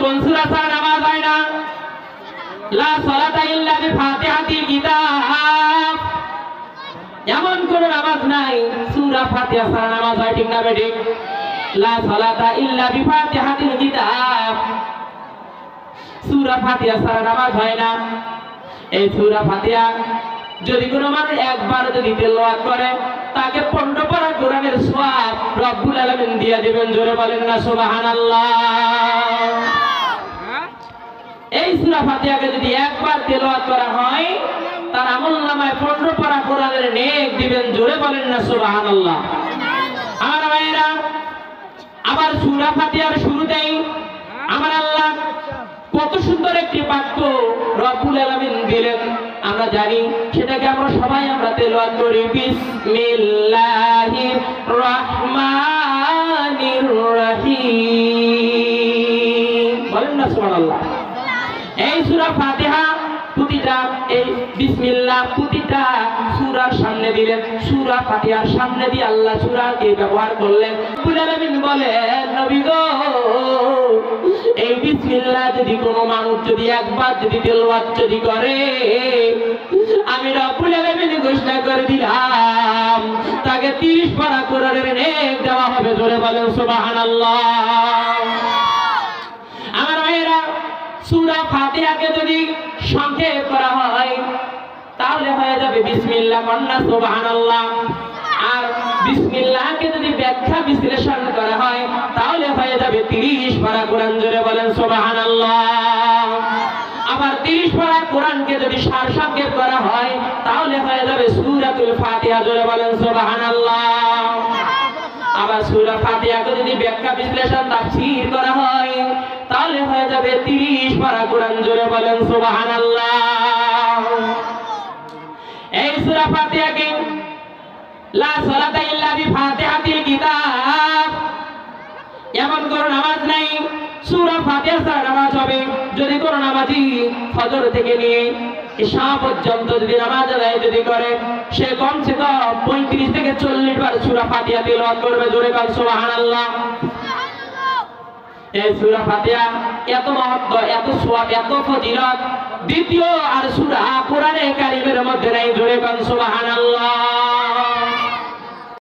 কোন সূরা ছাড়া নামাজ হয় না? লা সালাতা ইল্লা বিফাতিহাতিল কিতাব। এমন কোন নামাজ নাই সূরা ফাতিহা ছাড়া নামাজ হয়, ঠিক না বেঠিক? লা সালাতা ইল্লা বিফাতিহাতিল কিতাব। সূরা ফাতিহা ছাড়া নামাজ হয় না। এই সূরা ফাতিহা যদি কোনো মানুষ একবার যদি তেলাওয়াত করে তাকে 15 পারা কোরআনের সওয়াব রব্বুল আলামিন দিয়ে দিবেন। জোরে বলেন না সুবহানাল্লাহ। এই সূরা ফাতিহাকে যদি একবার তেলাওয়াত করা হয় তার আমলনামায় 15 পারা কোরআনের নেক দিবেন। জোরে বলেন না সুবহানাল্লাহ। আমার ভাইরা, আবার সূরা ফাতিহার শুরুতেই আমার আল্লাহ কত সুন্দর একটি বাক্য রব্বুল আলামিন দিলেন, আমরা জানি সেটাকে আমরা সবাই তেলাওয়াত করি। বিসমিল্লাহির রহমানির রহিম। বলেন না সুবহানাল্লাহ। এই সূরা ফাতিহা প্রতিটা এই বিসমিল্লাহ প্রতিটা সূরার সামনে দিলেন। সূরা ফাতিহার সামনে দিয়ে আল্লাহ সূরাকে ব্যবহার করলেন। রব্বুল আলামিন বলেন, নবী গো, এই বিসমিল্লাহ যদি কোনো মানুষ যদি একবার যদি তেলাওয়াত যদি করে, আমি রব্বুল আলামিন ঘোষণা করে দিলাম তাকে 30 পারা কোরআনের নেক দেওয়া হবে। জোরে বলেন সুবহানাল্লাহ। আমার ভাইয়েরা, সূরা ফাতিহাকে যদি সংক্ষেপ করা হয় তাহলে হয়ে যাবে বিসমিল্লাহ, কন্যা সুবহানাল্লাহ। আর বিসমিল্লাহকে যদি ব্যাখ্যা বিশ্লেষণ করা হয় তাহলে হয়ে যাবে 30 পারা কোরআন। জোরে বলেন সুবহানাল্লাহ। আবার 30 পারা কোরআনকে যদি সার সংক্ষেপ করা হয় তাহলে হয়ে যাবে সূরাতুল ফাতিহা। জোরে বলেন সুবহানাল্লাহ। আবার সূরা ফাতিহাকে যদি ব্যাখ্যা বিশ্লেষণ তাফসীর করা হয় তাহলে হয়ে যাবে 30 পারা কোরআন। জোরে বলেন সুবহানাল্লাহ। এই সূরা ফাতিহাকে লা সালাতা ইল্লা বিফাতিহাতিল কিতাব। এমন কোন নামাজ নাই সূরা ফাতিহা ছাড়া নামাজ হবে। যদি কোন নামাজি ফজর থেকে নিয়ে ইশা পর্যন্ত যদি নামাজ আদায় যদি করে, সে কমসে কম 35 থেকে 40 বার সূরা ফাতিহা তেলাওয়াত করবে। জোরে বল সুবহানাল্লাহ। এই সূরা ফাতিহা এত মহত্ব, এত সওয়াব, এত ফজিলত দ্বিতীয় আর সূরা কোরআনে কারীমের মধ্যে নাই। জোরে বল সুবহানাল্লাহ।